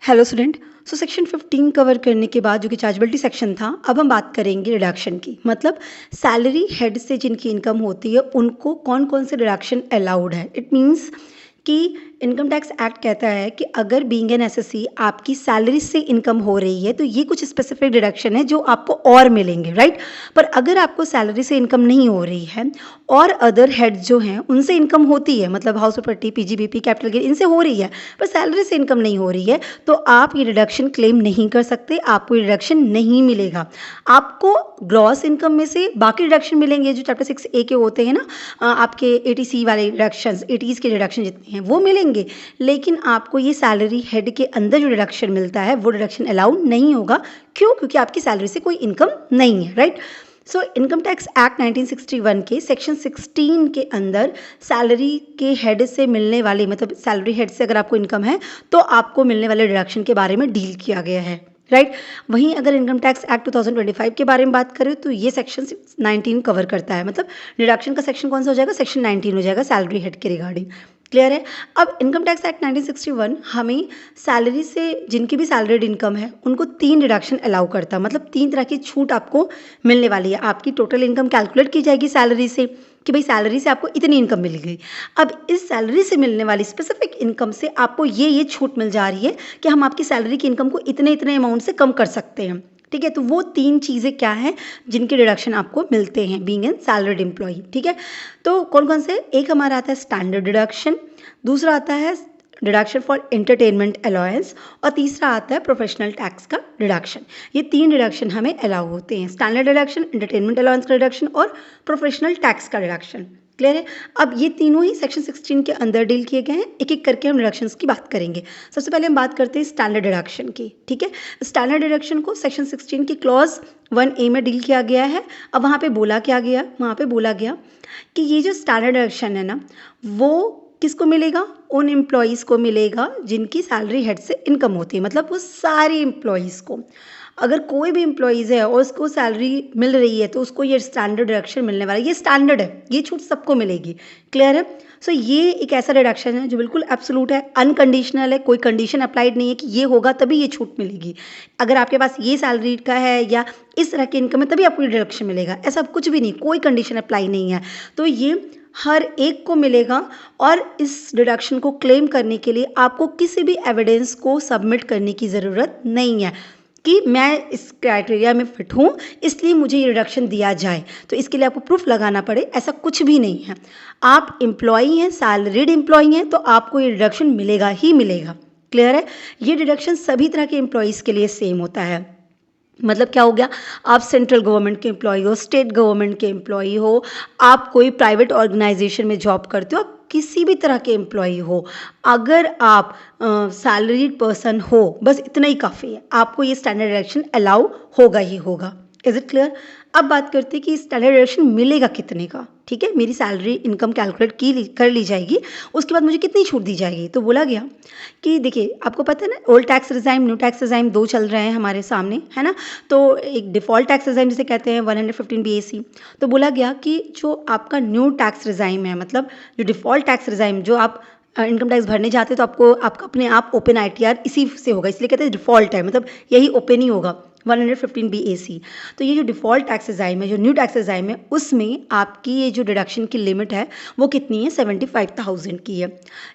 Hello student. Section 15 cover करने के बाद जो कि चार्जेबिलिटी सेक्शन था, अब हम बात करेंगे रिडक्शन की। मतलब सैलरी हेड से जिनकी इनकम होती है उनको कौन कौन से रिडक्शन अलाउड है। इट मीन्स कि इनकम टैक्स एक्ट कहता है कि अगर बीइंग एन एसएससी आपकी सैलरी से इनकम हो रही है तो ये कुछ स्पेसिफिक डिडक्शन है जो आपको और मिलेंगे, राइट। पर अगर आपको सैलरी से इनकम नहीं हो रही है और अदर हेड जो हैं उनसे इनकम होती है, मतलब house property, PGBP, capital gain, इनसे हो रही है, पर सैलरी से इनकम नहीं हो रही है, तो आप ये डिडक्शन क्लेम नहीं कर सकते, आपको ये डिडक्शन नहीं मिलेगा। आपको ग्रॉस इनकम में से बाकी डिडक्शन मिलेंगे जो चैप्टर 6A के होते हैं ना, आपके एटीसी वाले डिडक्शंस, एटीज के डिडक्शन जितने हैं वो मिलेंगे, लेकिन आपको ये सैलरी हेड के अंदर जो डिडक्शन मिलता है वो डिडक्शन अलाउड नहीं होगा। क्यों? क्योंकि आपकी सैलरी से कोई इनकम नहीं है, right. So income tax act 1961 के सेक्शन 16 के अंदर सैलरी के हेड से मिलने वाले, मतलब सैलरी हेड से अगर आपको इनकम है तो आपको मिलने वाले डिडक्शन के बारे में डील किया गया है, राइट। वहीं अगर इनकम टैक्स एक्ट 2025 के बारे में बात करें तो ये सेक्शन 19 कवर करता है। मतलब डिडक्शन का सेक्शन कौन सा हो जाएगा? सेक्शन 19 हो जाएगा सैलरी हेड के रिगार्डिंग। क्लियर है? अब इनकम टैक्स एक्ट 1961 हमें सैलरी से जिनकी भी सैलरीड इनकम है उनको 3 डिडक्शन अलाउ करता है। मतलब 3 तरह की छूट आपको मिलने वाली है। आपकी टोटल इनकम कैलकुलेट की जाएगी सैलरी से कि भाई सैलरी से आपको इतनी इनकम मिल गई। अब इस सैलरी से मिलने वाली स्पेसिफिक इनकम से आपको ये छूट मिल जा रही है कि हम आपकी सैलरी की इनकम को इतने इतने अमाउंट से कम कर सकते हैं। ठीक है, तो वो 3 चीज़ें क्या हैं जिनके डिडक्शन आपको मिलते हैं बीइंग एन सैलरीड एम्प्लॉई। ठीक है, तो कौन कौन से? एक हमारा आता है स्टैंडर्ड डिडक्शन, दूसरा आता है डिडक्शन फॉर एंटरटेनमेंट अलाउंस और तीसरा आता है प्रोफेशनल टैक्स का डिडक्शन। ये 3 डिडक्शन हमें अलाउ होते हैं, स्टैंडर्ड डिडक्शन, एंटरटेनमेंट अलाउंस का डिडक्शन और प्रोफेशनल टैक्स का डिडक्शन। क्लियर है? अब ये तीनों ही सेक्शन 16 के अंदर डील किए गए हैं। एक एक करके हम डिडक्शंस की बात करेंगे। सबसे पहले हम बात करते हैं स्टैंडर्ड डिडक्शन की। ठीक है, स्टैंडर्ड डिडक्शन को सेक्शन 16 की क्लॉज 1A में डील किया गया है। अब वहाँ पे बोला क्या गया? वहाँ पे बोला गया कि ये जो स्टैंडर्ड डिडक्शन है ना, वो किसको मिलेगा? उन एम्प्लॉयज़ को मिलेगा जिनकी सैलरी हेड से इनकम होती है। मतलब वो सारे एम्प्लॉयज़ को, अगर कोई भी एम्प्लॉयज़ है और उसको सैलरी मिल रही है तो उसको ये स्टैंडर्ड डिडक्शन मिलने वाला है। ये स्टैंडर्ड है, ये छूट सबको मिलेगी। क्लियर है? सो ये एक ऐसा डिडक्शन है जो बिल्कुल एब्सोल्यूट है, अनकंडीशनल है, कोई कंडीशन अप्लाइड नहीं है कि ये होगा तभी ये छूट मिलेगी। अगर आपके पास ये सैलरी का है या इस तरह की इनकम है तभी आपको ये डिडक्शन मिलेगा, ऐसा कुछ भी नहीं, कोई कंडीशन अप्लाई नहीं है। तो ये हर एक को मिलेगा और इस डिडक्शन को क्लेम करने के लिए आपको किसी भी एविडेंस को सबमिट करने की ज़रूरत नहीं है कि मैं इस क्राइटेरिया में फिट हूँ इसलिए मुझे ये डिडक्शन दिया जाए, तो इसके लिए आपको प्रूफ लगाना पड़े, ऐसा कुछ भी नहीं है। आप एम्प्लॉई हैं, सैलरीड एम्प्लॉई हैं, तो आपको ये डिडक्शन मिलेगा ही मिलेगा। क्लियर है? ये डिडक्शन सभी तरह के एम्प्लॉयज़ के लिए सेम होता है। मतलब क्या हो गया? आप सेंट्रल गवर्नमेंट के एम्प्लॉई हो, स्टेट गवर्नमेंट के एम्प्लॉई हो, आप कोई प्राइवेट ऑर्गेनाइजेशन में जॉब करते हो, आप किसी भी तरह के एम्प्लॉई हो, अगर आप सैलरीड पर्सन हो, बस इतना ही काफ़ी है, आपको ये स्टैंडर्ड डिडक्शन अलाउ होगा ही होगा। Is it clear? अब बात करते हैं कि स्टैंडर्ड डिडक्शन मिलेगा कितने का। ठीक है, मेरी सैलरी इनकम कैलकुलेट कर ली जाएगी, उसके बाद मुझे कितनी छूट दी जाएगी। तो बोला गया कि देखिए, आपको पता है ना, old tax regime, new tax regime 2 चल रहे हैं हमारे सामने, है ना। तो एक डिफ़ॉल्ट टैक्स रिजाइम जिसे कहते हैं 115 BAC। तो बोला गया कि जो आपका न्यू टैक्स रिजाइम है, मतलब जो डिफ़ॉल्ट टैक्स रिजाइम जो आप इनकम टैक्स भरने जाते हैं तो आपको आपका अपने आप ओपन ITR इसी से होगा, इसलिए कहते हैं डिफ़ॉल्ट है, मतलब यही ओपन ही होगा 115 BAC। तो ये जो डिफ़ॉल्ट टैक्स रिजाइम है, जो न्यू टैक्स रिजाइम है, उसमें आपकी ये जो डिडक्शन की लिमिट है वो कितनी है? 75,000 की है।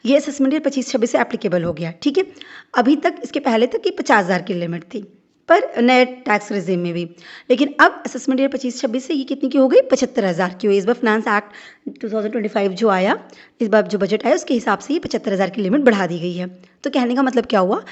ये असेसमेंट ईयर 25-26 से एप्लीकेबल हो गया। ठीक है, अभी तक इसके पहले तक ये 50,000 की लिमिट थी पर नए टैक्स रिजीम में भी, लेकिन अब असेसमेंट ईयर 25-26 से ये कितनी की हो गई? 75,000 की हुई। इस बार फाइनेंस एक्ट 2025 जो आया, इस बार जो बजट आया उसके हिसाब से ये 75,000 की लिमिट बढ़ा दी गई है। तो कहने का मतलब क्या हुआ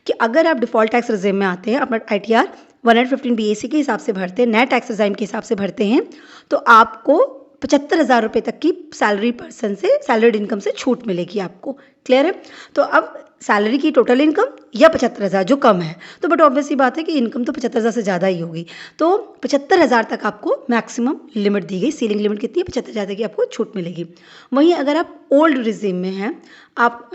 कि अगर आप डिफ़ॉल्ट टैक्स रिजीम में आते हैं, अपना ITR 115 BAC के हिसाब से भरते हैं, नए टैक्स रिजाइम के हिसाब से भरते हैं, तो आपको 75,000 रुपये तक की सैलरी पर्सन से, सैलरीड इनकम से छूट मिलेगी आपको। क्लियर है? तो अब सैलरी की टोटल इनकम या 75,000 जो कम है, तो बट ऑब्वियस सी बात है कि इनकम तो 75,000 से ज़्यादा ही होगी, तो 75,000 तक आपको मैक्सिमम लिमिट दी गई। सीलिंग लिमिट कितनी है? 75,000 तक की आपको छूट मिलेगी। वहीं अगर आप ओल्ड रिजीम में हैं, आप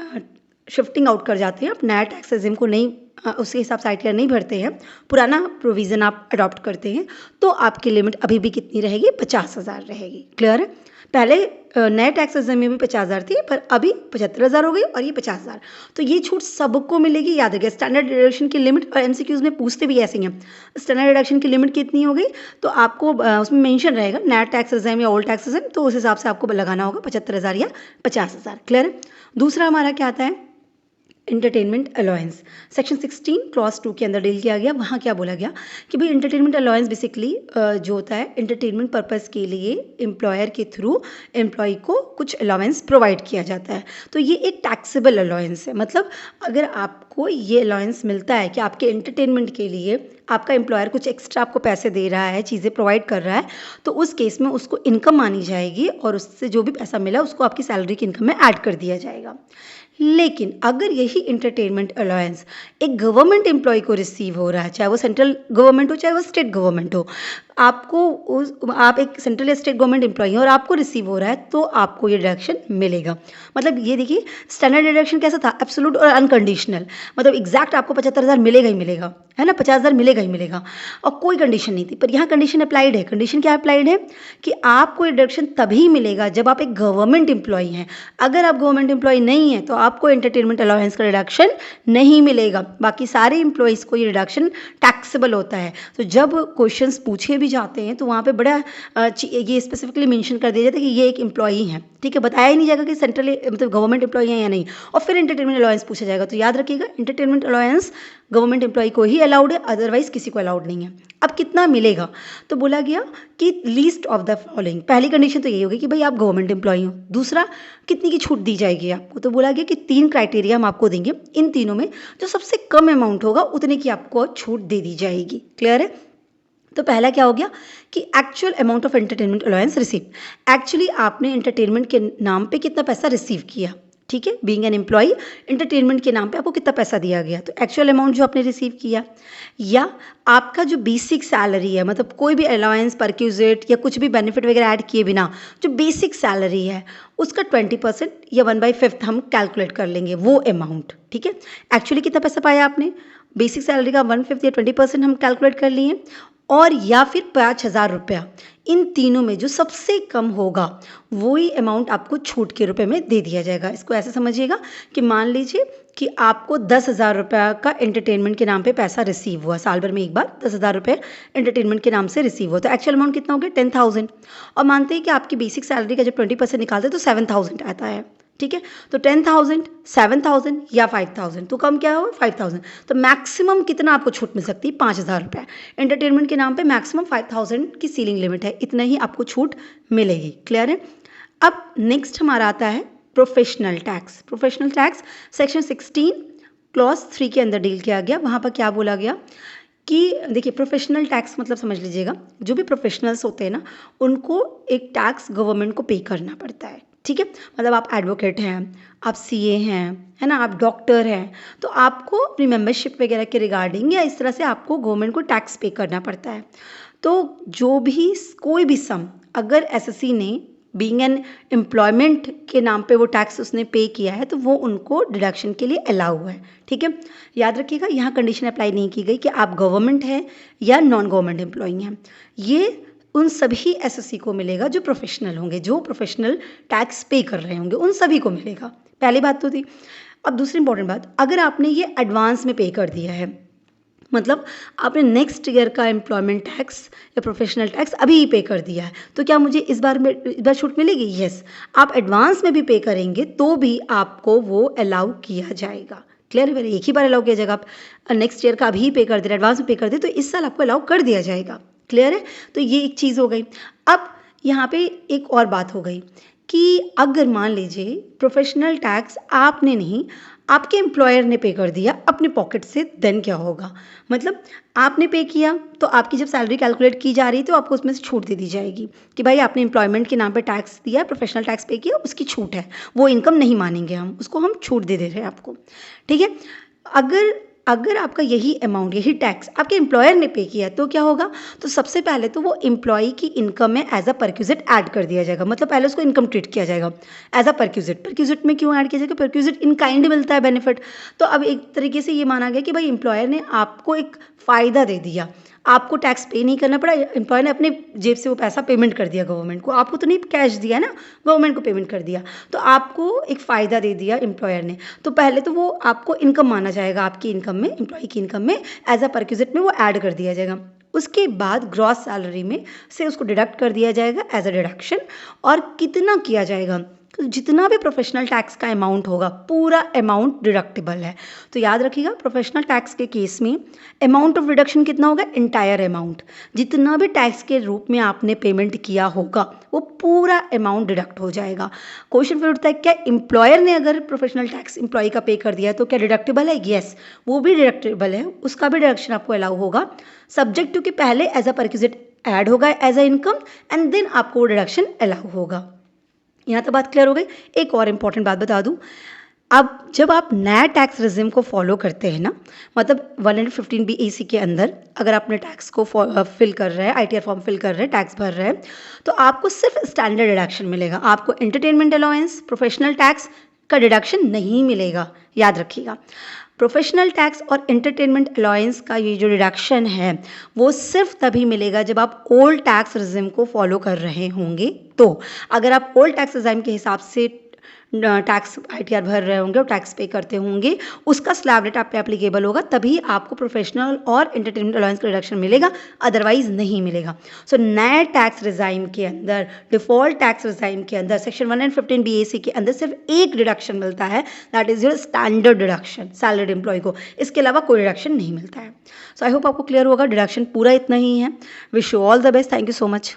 शिफ्टिंग आउट कर जाते हैं, आप नया टैक्स रिजीम को नहीं उसके हिसाब से ITR नहीं भरते हैं, पुराना प्रोविज़न आप अडॉप्ट करते हैं, तो आपकी लिमिट अभी भी कितनी रहेगी? 50,000 रहेगी। क्लियर है? पहले नए टैक्स एग्जाम में भी 50,000 थी, पर अभी 75,000 हो गई और ये 50,000। तो ये छूट सबको मिलेगी, याद रखिए। स्टैंडर्ड डिडक्शन की लिमिट, और MCQs में पूछते भी ऐसे ही हैं, स्टैंडर्ड डिडक्शन की लिमिट कितनी हो गई, तो आपको उसमें मेंशन रहेगा नया टैक्स एग्जाम या ओल्ड टैक्स एग्जाम, तो उस हिसाब से आपको लगाना होगा 75,000 या 50,000। क्लियर है? दूसरा हमारा क्या आता है? Entertainment allowance. सेक्शन 16 क्लॉज 2 के अंदर डील किया गया। वहाँ क्या बोला गया कि भाई इंटरटेनमेंट अलाउंस बेसिकली जो होता है इंटरटेनमेंट पर्पस के लिए एम्प्लॉयर के थ्रू एम्प्लॉय को कुछ अलाउंस प्रोवाइड किया जाता है। तो ये एक टैक्सेबल अलाउंस है, मतलब अगर आपको ये अलाउंस मिलता है कि आपके एंटरटेनमेंट के लिए आपका एम्प्लॉयर कुछ एक्स्ट्रा आपको पैसे दे रहा है, चीज़ें प्रोवाइड कर रहा है, तो उस केस में उसको इनकम मानी जाएगी और उससे जो भी पैसा मिला उसको आपकी सैलरी की इनकम में ऐड कर दिया जाएगा। लेकिन अगर यही इंटरटेनमेंट अलाउंस एक गवर्नमेंट एम्प्लॉय को रिसीव हो रहा है, चाहे वो सेंट्रल गवर्नमेंट हो चाहे वो स्टेट गवर्नमेंट हो, आप एक सेंट्रल या स्टेट गवर्नमेंट एम्प्लॉय हैं और आपको रिसीव हो रहा है, तो आपको ये डिडक्शन मिलेगा। मतलब ये देखिए, स्टैंडर्ड डिडक्शन कैसा था? एब्सोल्यूट और अनकंडीशनल, मतलब एग्जैक्ट आपको 75,000 मिलेगा ही मिलेगा, है ना, 50,000 मिलेगा ही मिलेगा, और कोई कंडीशन नहीं थी। पर यहाँ कंडीशन अप्लाइड है। कंडीशन क्या अप्लाइड है कि आपको डिडक्शन तभी मिलेगा जब आप एक गवर्नमेंट एम्प्लॉय हैं। अगर आप गवर्नमेंट एम्प्लॉय नहीं हैं तो आपको एंटरटेनमेंट अलाउंस का डिडक्शन नहीं मिलेगा। बाकी सारे एम्प्लॉयज़ को ये डिडक्शन टैक्सेबल होता है। तो जब क्वेश्चंस पूछे भी जाते हैं तो वहाँ पे बड़ा ये स्पेसिफिकली मेंशन कर दिया जाता है कि ये एक एम्प्लॉई हैं, ठीक है, बताया ही नहीं जाएगा कि सेंट्रल मतलब गवर्नमेंट एम्प्लॉई हैं या नहीं, और फिर एंटरटेनमेंट अलाउंस पूछा जाएगा। तो याद रखिएगा, एंटरटेनमेंट अलाउंस गवर्नमेंट एम्प्लॉय को ही अलाउड है, अदरवाइज किसी को अलाउड नहीं है। अब कितना मिलेगा? तो बोला गया कि लीस्ट ऑफ द फॉलोइंग। पहली कंडीशन तो यही होगी कि भाई आप गवर्नमेंट एम्प्लॉय हो। दूसरा, कितनी की छूट दी जाएगी आपको? तो बोला गया कि 3 क्राइटेरिया हम आपको देंगे, इन तीनों में जो सबसे कम अमाउंट होगा उतने की आपको छूट दे दी जाएगी। क्लियर है? तो पहला क्या हो गया कि actual amount of entertainment allowance receive. Actually आपने एंटरटेनमेंट के नाम पे कितना पैसा रिसीव किया, ठीक है, बीइंग एन एम्प्लॉय एंटरटेनमेंट के नाम पे आपको कितना पैसा दिया गया, तो एक्चुअल अमाउंट जो आपने रिसीव किया, या आपका जो बेसिक सैलरी है, मतलब कोई भी अलाउंस, परक्यूजिट या कुछ भी बेनिफिट वगैरह ऐड किए बिना जो बेसिक सैलरी है उसका 20% या 1/5 हम कैलकुलेट कर लेंगे वो अमाउंट, ठीक है। एक्चुअली कितना पैसा पाया आपने? बेसिक सैलरी का 1/5 या 20% हम कैलकुलेट कर लिए, और या फिर 5,000 रुपया। इन तीनों में जो सबसे कम होगा वही अमाउंट आपको छूट के रुपए में दे दिया जाएगा। इसको ऐसे समझिएगा कि मान लीजिए कि आपको 10,000 रुपया का एंटरटेनमेंट के नाम पे पैसा रिसीव हुआ, साल भर में एक बार 10,000 रुपये एंटरटेनमेंट के नाम से रिसीव हुआ, तो एक्चुअल अमाउंट कितना हो गया? 10,000। और मानते हैं कि आपकी बेसिक सैलरी का जब 20% निकालते हैं तो 7,000 आता है, ठीक है। तो 10,000, 7,000 या 5,000, तो कम क्या हो? 5,000। तो मैक्सिमम कितना आपको छूट मिल सकती है? 5,000 रुपये। एंटरटेनमेंट के नाम पे मैक्सिमम 5,000 की सीलिंग लिमिट है, इतना ही आपको छूट मिलेगी। क्लियर है? अब नेक्स्ट हमारा आता है professional tax. Professional tax section 16 clause 3 के अंदर डील किया गया। वहाँ पर क्या बोला गया कि देखिए, प्रोफेशनल टैक्स मतलब समझ लीजिएगा, जो भी प्रोफेशनल्स होते हैं ना, उनको एक टैक्स गवर्नमेंट को पे करना पड़ता है, ठीक है। मतलब आप एडवोकेट हैं, आप CA हैं, है ना, आप डॉक्टर हैं, तो आपको अपनी मेंबरशिप वगैरह के रिगार्डिंग या इस तरह से आपको गवर्नमेंट को टैक्स पे करना पड़ता है। तो जो भी कोई भी सम अगर SSC ने बीइंग एन एम्प्लॉयमेंट के नाम पे वो टैक्स उसने पे किया है, तो वो उनको डिडक्शन के लिए अलाउ है, ठीक है। याद रखिएगा, यहाँ कंडीशन अप्लाई नहीं की गई कि आप गवर्नमेंट हैं या नॉन गवर्नमेंट एम्प्लॉय हैं। ये उन सभी SSC को मिलेगा जो प्रोफेशनल होंगे, जो प्रोफेशनल टैक्स पे कर रहे होंगे, उन सभी को मिलेगा। पहली बात तो थी। अब दूसरी इंपॉर्टेंट बात, अगर आपने ये एडवांस में पे कर दिया है, मतलब आपने नेक्स्ट ईयर का एम्प्लॉयमेंट टैक्स या प्रोफेशनल टैक्स अभी ही पे कर दिया है, तो क्या मुझे इस बार छूट मिलेगी? यस। आप एडवांस में भी पे करेंगे तो भी आपको वो अलाउ किया जाएगा। क्लियर है? एक ही बार अलाउ किया जाएगा। आप नेक्स्ट ईयर का अभी ही पे कर दे, एडवांस में पे कर दे, तो इस साल आपको अलाउ कर दिया जाएगा। क्लियर है? तो ये एक चीज़ हो गई। अब यहाँ पे एक और बात हो गई कि अगर मान लीजिए प्रोफेशनल टैक्स आपने नहीं, आपके एम्प्लॉयर ने पे कर दिया अपने पॉकेट से, देन क्या होगा? मतलब आपने पे किया तो आपकी जब सैलरी कैलकुलेट की जा रही तो आपको उसमें से छूट दे दी जाएगी कि भाई आपने एम्प्लॉयमेंट के नाम पे टैक्स दिया, प्रोफेशनल टैक्स पे किया, उसकी छूट है, वो इनकम नहीं मानेंगे हम, उसको हम छूट दे रहे हैं आपको, ठीक है। अगर अगर आपका यही अमाउंट, यही टैक्स आपके एम्प्लॉयर ने पे किया तो क्या होगा, तो सबसे पहले तो वो एम्प्लॉई की इनकम में एज अ परक्यूजिट ऐड कर दिया जाएगा, मतलब पहले उसको इनकम ट्रीट किया जाएगा एज अ परक्यूजिट। परक्यूजिट में क्यों ऐड किया जाएगा, परक्यूजिट इन काइंड मिलता है बेनिफिट। तो अब एक तरीके से ये माना गया कि भाई एम्प्लॉयर ने आपको एक फ़ायदा दे दिया, आपको टैक्स पे नहीं करना पड़ा, एम्प्लॉयर ने अपने जेब से वो पैसा पेमेंट कर दिया गवर्नमेंट को, आपको तो नहीं कैश दिया ना, गवर्नमेंट को पेमेंट कर दिया, तो आपको एक फ़ायदा दे दिया एम्प्लॉयर ने। तो पहले तो वो आपको इनकम माना जाएगा, आपकी इनकम में, एम्प्लॉय की इनकम में एज अ परक्यूजिट में वो ऐड कर दिया जाएगा। उसके बाद ग्रॉस सैलरी में से उसको डिडक्ट कर दिया जाएगा एज अ डिडक्शन। और कितना किया जाएगा, तो जितना भी प्रोफेशनल टैक्स का अमाउंट होगा पूरा अमाउंट डिडक्टेबल है। तो याद रखिएगा प्रोफेशनल टैक्स के केस में अमाउंट ऑफ डिडक्शन कितना होगा, इंटायर अमाउंट, जितना भी टैक्स के रूप में आपने पेमेंट किया होगा वो पूरा अमाउंट डिडक्ट हो जाएगा। क्वेश्चन फिर उठता है, क्या एम्प्लॉयर ने अगर प्रोफेशनल टैक्स एम्प्लॉय का पे कर दिया है तो क्या डिडक्टेबल है? यस, वो भी डिडक्टेबल है, उसका भी डिडक्शन आपको अलाउ होगा, सब्जेक्ट टू कि पहले एज अ परक्यूजिट ऐड होगा as a income and then आपको वो डिडक्शन अलाउ होगा। यहाँ तक बात क्लियर हो गई। एक और इम्पॉर्टेंट बात बता दूँ, अब जब आप नया टैक्स रिजिम को फॉलो करते हैं ना, मतलब 115BAC के अंदर अगर आपने टैक्स को फिल कर रहे हैं, ITR फॉर्म फिल कर रहे हैं, टैक्स भर रहे हैं, तो आपको सिर्फ स्टैंडर्ड डिडक्शन मिलेगा, आपको एंटरटेनमेंट अलाउंस, प्रोफेशनल टैक्स का डिडक्शन नहीं मिलेगा। याद रखिएगा, प्रोफेशनल टैक्स और एंटरटेनमेंट अलाउंस का ये जो डिडक्शन है वो सिर्फ तभी मिलेगा जब आप ओल्ड टैक्स रिजिम को फॉलो कर रहे होंगे। तो अगर आप ओल्ड टैक्स रिजिम के हिसाब से टैक्स ITR भर रहे होंगे और टैक्स पे करते होंगे, उसका स्लैब रेट आप पे एप्लीकेबल होगा, तभी आपको प्रोफेशनल और एंटरटेनमेंट अलाउंस का रिडक्शन मिलेगा, अदरवाइज नहीं मिलेगा। सो नए टैक्स रिजाइम के अंदर, डिफॉल्ट टैक्स रिजाइम के अंदर सेक्शन 115BAC के अंदर सिर्फ एक डिडक्शन मिलता है, that is your standard deduction salaried employ को, इसके अलावा कोई डिडक्शन नहीं मिलता है। सो आई होप आपको क्लियर होगा, डिडक्शन पूरा इतना ही है। Wish you all the best, thank you so much.